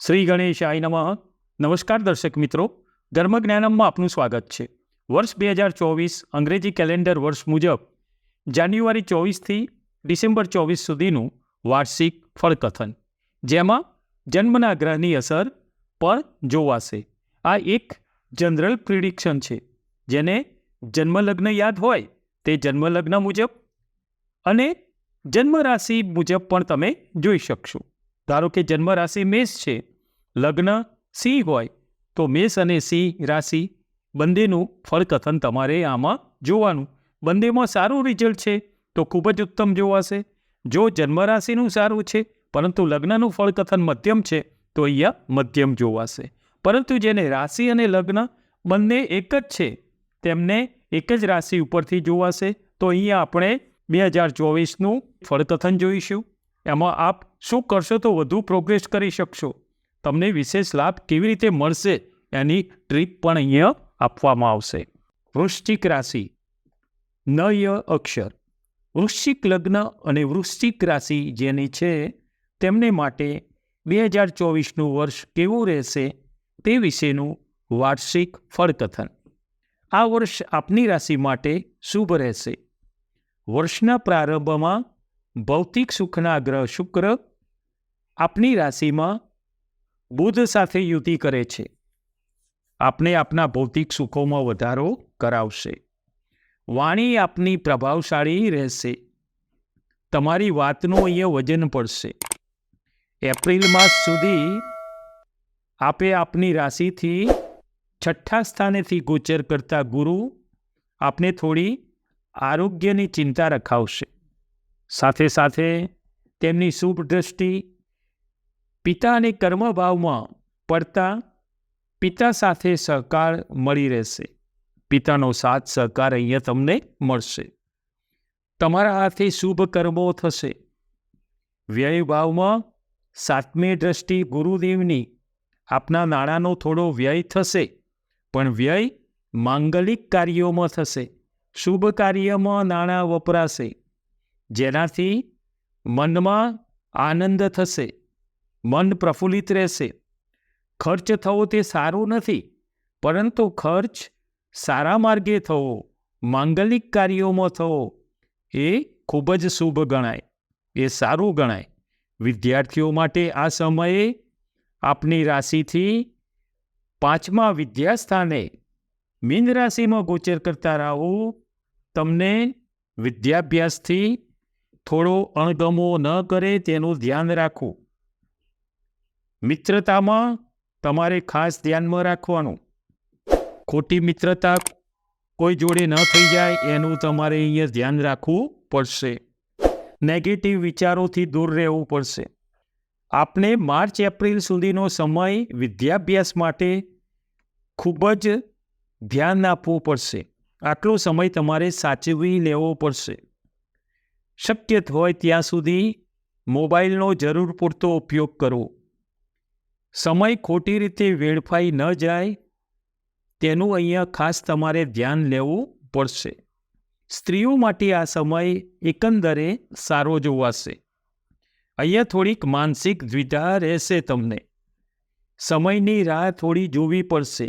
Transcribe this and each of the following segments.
શ્રી ગણેશાય નમઃ. નમસ્કાર દર્શક મિત્રો, ધર્મ જ્ઞાનમમાં આપનું સ્વાગત છે. વર્ષ 2024 અંગ્રેજી કેલેન્ડર વર્ષ મુજબ જાન્યુઆરી 24થી ડિસેમ્બર 24 સુધીનું વાર્ષિક ફળકથન, જેમાં જન્મના ગ્રહની અસર પણ જોવાશે. આ એક જનરલ પ્રિડિક્શન છે, જેને જન્મલગ્ન યાદ હોય તે જન્મલગ્ન મુજબ અને જન્મ રાશિ મુજબ પણ તમે જોઈ શકશો. ધારો કે જન્મ રાશિ મેષ છે, લગ્ન સિંહ હોય તો મેષ અને સિંહ રાશિ બંનેનું ફળકથન તમારે આમાં જોવાનું. બંનેમાં સારું રિઝલ્ટ છે તો ખૂબ જ ઉત્તમ જોવાશે. જો જન્મ રાશિનું સારું છે પરંતુ લગ્નનું ફળકથન મધ્યમ છે તો અહીંયા મધ્યમ જોવાશે. પરંતુ જેને રાશિ અને લગ્ન બંને એક જ છે તેમને એક જ રાશિ ઉપરથી જોવાશે, તો અહીંયા આપણે 2024નું ફળકથન જોઈશું. એમાં આપ શું કરશો તો વધુ પ્રોગ્રેસ કરી શકશો, તમને વિશેષ લાભ કેવી રીતે મળશે એની ટ્રીક પણ અહીંયા આપવામાં આવશે. વૃશ્ચિક રાશિ, ન ય અક્ષર. વૃશ્ચિક લગ્ન અને વૃશ્ચિક રાશિ જેની છે તેમને માટે 2024નું વર્ષ કેવું રહેશે તે વિશેનું વાર્ષિક ફળકથન. આ વર્ષ આપની રાશિ માટે શુભ રહેશે. વર્ષના પ્રારંભમાં ભૌતિક સુખના ગ્રહ શુક્ર આપની રાશિમાં બુધ સાથે યુતિ કરે છે. આપને આપના ભૌતિક સુખોમાં વધારો કરાવશે. વાણી આપની પ્રભાવશાળી રહેશે. તમારી વાતનું અહીંયા વજન પડશે. એપ્રિલ માસ સુધી આપે આપની રાશિથી 6ઠ્ઠા સ્થાનેથી ગોચર કરતા ગુરુ આપને થોડી આરોગ્યની ચિંતા રખાવશે. સાથે સાથે તેમની શુભ દ્રષ્ટિ પિતા અને કર્મભાવમાં પડતા પિતા સાથે સહકાર મળી રહેશે. પિતાનો સાથ સહકાર અહીંયા તમને મળશે. તમારા હાથે શુભ કર્મો થશે. વ્યય ભાવમાં 7મી દ્રષ્ટિ ગુરુદેવની આપના નાણાંનો થોડો વ્યય થશે, પણ વ્યય માંગલિક કાર્યોમાં થશે. શુભ કાર્યમાં નાણાં વપરાશે, જેનાથી મનમાં આનંદ થશે. મન પ્રફુલ્લિત રહેશે. ખર્ચ થવો તે સારું નથી, પરંતુ ખર્ચ સારા માર્ગે થવો, માંગલિક કાર્યોમાં થવો એ ખૂબ જ શુભ ગણાય, એ સારું ગણાય. વિદ્યાર્થીઓ માટે આ સમયે આપની રાશિથી 5મા વિદ્યાસ્થાને મીન રાશિમાં ગોચર કરતા રાહુ તમને વિદ્યાભ્યાસથી થોડો અણગમો ન કરે તેનું ધ્યાન રાખવું. મિત્રતામાં તમારે ખાસ ધ્યાનમાં રાખવાનું. ખોટી મિત્રતા કોઈ જોડે ન થઈ જાય એનું તમારે અહીંયા ધ્યાન રાખવું પડશે. નેગેટિવ વિચારોથી દૂર રહેવું પડશે. આપને માર્ચ એપ્રિલ સુધીનો સમય વિદ્યાભ્યાસ માટે ખૂબ જ ધ્યાન આપવું પડશે. આટલો સમય તમારે સાચવી લેવો પડશે. શક્ય હોય ત્યાં સુધી મોબાઈલનો જરૂર પૂરતો ઉપયોગ કરવો. સમય ખોટી રીતે વેડફાઈ ન જાય તેનું અહીંયા ખાસ તમારે ધ્યાન લેવું પડશે. સ્ત્રીઓ માટે આ સમય એકંદરે સારો જોવાશે. અહીંયા થોડીક માનસિક દ્વિધા રહેશે. તમને સમયની રાહ થોડી જોવી પડશે,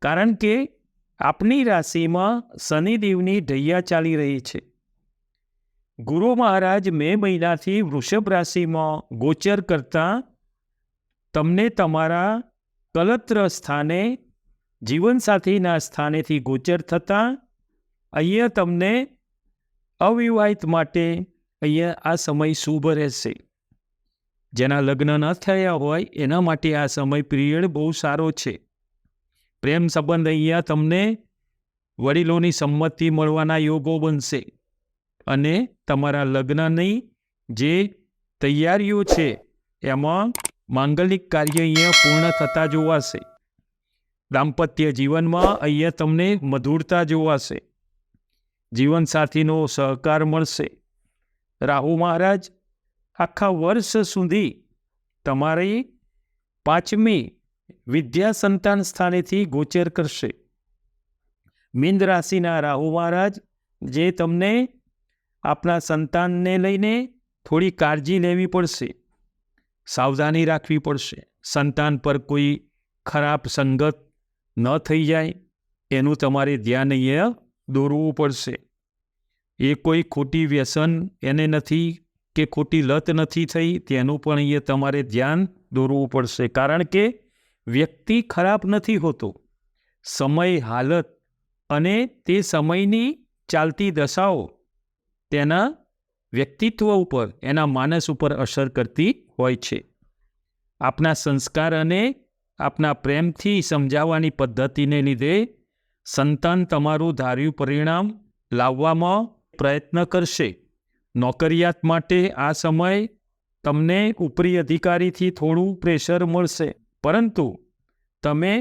કારણ કે આપની રાશિમાં શનિદેવની ઢૈયા ચાલી રહી છે. ગુરુ મહારાજ મે મહિનાથી વૃષભ રાશિમાં ગોચર કરતા તમને તમારા કલત્ર સ્થાને જીવનસાથીના સ્થાનેથી ગોચર થતાં અહીંયા તમને અવિવાહિત માટે અહીંયા આ સમય શુભ રહેશે. જેના લગ્ન ન થયા હોય એના માટે આ સમય પિરિયડ બહુ સારો છે. પ્રેમ સંબંધ અહીંયા તમને વડીલોની સંમતિ મળવાના યોગો બનશે અને તમારા લગ્નની જે તૈયારીઓ છે એમાં માંગલિક કાર્ય અહીંયા પૂર્ણ થતા જોવાશે. દાંપત્ય જીવનમાં અહીંયા તમને મધુરતા જોવાશે. જીવનસાથીનો સહકાર મળશે. રાહુ મહારાજ આખા વર્ષ સુધી તમારી 5મી વિદ્યા સંતાન સ્થાનેથી ગોચર કરશે. મીન રાશિના રાહુ મહારાજ જે તમને આપના સંતાનને લઈને થોડી કાળજી લેવી પડશે. સાવધાની રાખવી પડશે. સંતાન પર કોઈ ખરાબ સંગત ન થઈ જાય એનું તમારે ધ્યાન અહીંયા દોરવું પડશે. એ કોઈ ખોટી વ્યસન એને નથી કે ખોટી લત નથી થઈ તેનું પણ અહીંયા તમારે ધ્યાન દોરવું પડશે. કારણ કે વ્યક્તિ ખરાબ નથી હોતો, સમય, હાલત અને તે સમયની ચાલતી દશાઓ તેના વ્યક્તિત્વ ઉપર, એના માનસ ઉપર અસર કરતી હોય છે. આપના સંસ્કાર અને આપના પ્રેમથી સમજાવવાની પદ્ધતિને લીધે સંતાન તમારું ધાર્યું પરિણામ લાવવામાં પ્રયત્ન કરશે. નોકરિયાત માટે આ સમય તમને ઉપરી અધિકારીથી થોડું પ્રેશર મળશે, પરંતુ તમે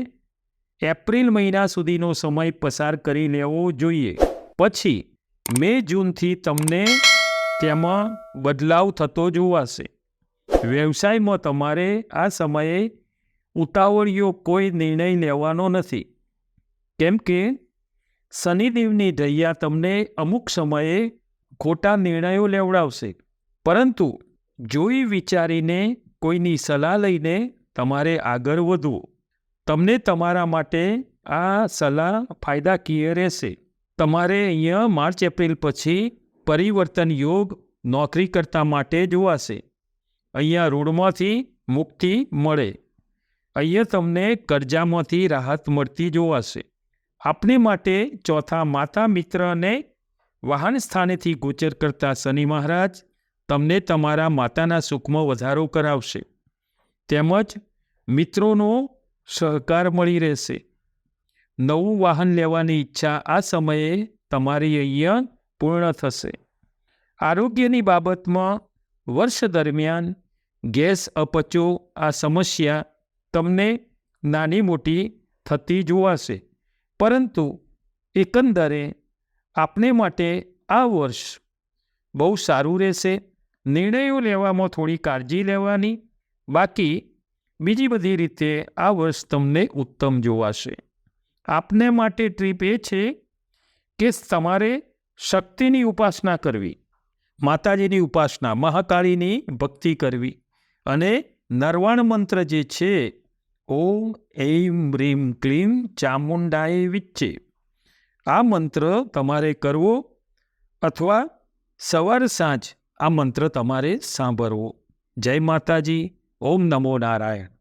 એપ્રિલ મહિના સુધીનો સમય પસાર કરી લેવો જોઈએ. પછી મે જૂનથી તમને તેમાં બદલાવ થતો જોવાશે. વ્યવસાયમાં તમારે આ સમયે ઉતાવળિયો કોઈ નિર્ણય લેવાનો નથી, કેમ કે શનિદેવની દયા તમને અમુક સમયે ખોટા નિર્ણયો લેવડાવશે. પરંતુ જોઈ વિચારીને કોઈની સલાહ લઈને તમારે આગળ વધવું. તમને તમારા માટે આ સલાહ ફાયદાકીય રહેશે. તમારે અહીંયા માર્ચ એપ્રિલ પછી પરિવર્તન યોગ નોકરી કરતા માટે જોવાશે. અહીંયા ઋણમાંથી મુક્તિ મળે. અહીંયા તમને કરજામાંથી રાહત મળતી જોવાશે. આપને માટે ચોથા માતા મિત્ર અને વાહન સ્થાનેથી ગોચર કરતા શનિ મહારાજ તમને તમારા માતાના સુખમાં વધારો કરાવશે, તેમજ મિત્રોનો સહકાર મળી રહેશે. નવું વાહન લેવાની ઈચ્છા આ સમયે તમારી અહીંયા પૂર્ણ થશે. આરોગ્યની બાબતમાં વર્ષ દરમિયાન ગેસ, અપચો આ સમસ્યા તમને નાની મોટી થતી જોવાશે, પરંતુ એકંદરે આપને માટે આ વર્ષ બહુ સારું રહેશે. નિર્ણયો લેવામાં થોડી કાળજી લેવાની, બાકી બીજી બધી રીતે આ વર્ષ તમને ઉત્તમ જોવાશે. આપને માટે ટ્રીપ એ છે કે તમારે શક્તિની ઉપાસના કરવી, માતાજીની ઉપાસના, મહાકાળીની ભક્તિ કરવી અને નરવાણ મંત્ર જે છે ઓમ એમ રીમ ક્લીમ ચામુંડાય વિચ્ચે, આ મંત્ર તમારે કરવો અથવા સવાર સાંજ આ મંત્ર તમારે સાંભળવો. જય માતાજી. ઓમ નમો નારાયણ.